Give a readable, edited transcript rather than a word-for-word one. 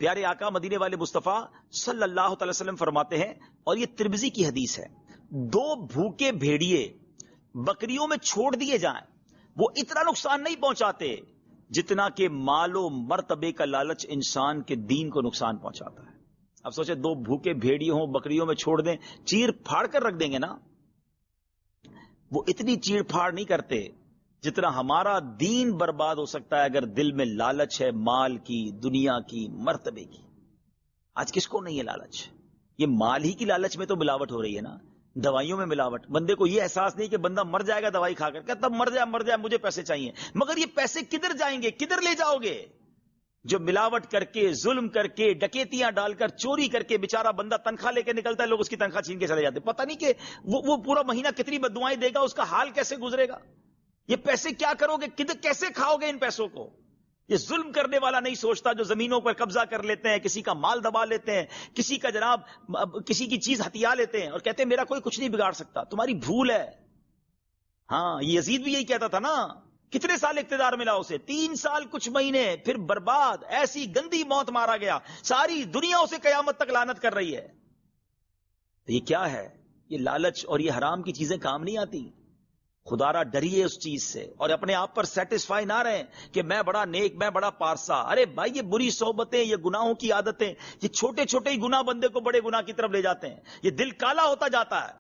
پیارے آقا مدینے والے مصطفیٰ صلی اللہ تعالی وسلم فرماتے ہیں، اور یہ ترمذی کی حدیث ہے، 2 بھوکے بھیڑیے بکریوں میں چھوڑ دیے جائیں، وہ اتنا نقصان نہیں پہنچاتے جتنا کہ مال و مرتبے کا لالچ انسان کے دین کو نقصان پہنچاتا ہے۔ اب سوچے 2 بھوکے بھیڑیے ہوں بکریوں میں چھوڑ دیں، چیر پھاڑ کر رکھ دیں گے نا، وہ اتنی چیر پھاڑ نہیں کرتے جتنا ہمارا دین برباد ہو سکتا ہے اگر دل میں لالچ ہے مال کی، دنیا کی، مرتبے کی۔ آج کس کو نہیں ہے لالچ؟ یہ مال ہی کی لالچ میں تو ملاوٹ ہو رہی ہے نا، دوائیوں میں ملاوٹ۔ بندے کو یہ احساس نہیں کہ بندہ مر جائے گا دوائی کھا کر، کہتا مر جائے مجھے پیسے چاہیے، مگر یہ پیسے کدھر جائیں گے، کدھر لے جاؤ گے؟ جو ملاوٹ کر کے، ظلم کر کے، ڈکیتیاں ڈال کر، چوری کر کے بیچارہ بندہ تنخواہ لے کے نکلتا ہے، لوگ اس کی تنخواہ چھین کے چلے جاتے، پتہ نہیں کہ وہ پورا مہینہ کتنی بددعائیں دے گا، اس کا حال کیسے گزرے گا۔ یہ پیسے کیا کرو گے، کیسے کھاؤ گے ان پیسوں کو؟ یہ ظلم کرنے والا نہیں سوچتا جو زمینوں پر قبضہ کر لیتے ہیں، کسی کا مال دبا لیتے ہیں، کسی کا کسی کی چیز ہتھیا لیتے ہیں اور کہتے ہیں میرا کوئی کچھ نہیں بگاڑ سکتا، تمہاری بھول ہے۔ ہاں، یزید بھی یہی کہتا تھا نا، کتنے سال اقتدار ملا اسے؟ 3 سال کچھ مہینے، پھر برباد، ایسی گندی موت مارا گیا، ساری دنیا اسے قیامت تک لعنت کر رہی ہے۔ تو یہ کیا ہے؟ یہ لالچ اور یہ حرام کی چیزیں کام نہیں آتی۔ خدا را ڈریے اس چیز سے، اور اپنے آپ پر سیٹسفائی نہ رہیں کہ میں بڑا نیک، میں بڑا پارسا۔ ارے بھائی، یہ بری صحبتیں، یہ گناہوں کی عادتیں، یہ چھوٹے چھوٹے ہی گناہ بندے کو بڑے گناہ کی طرف لے جاتے ہیں۔ یہ دل کالا ہوتا جاتا ہے،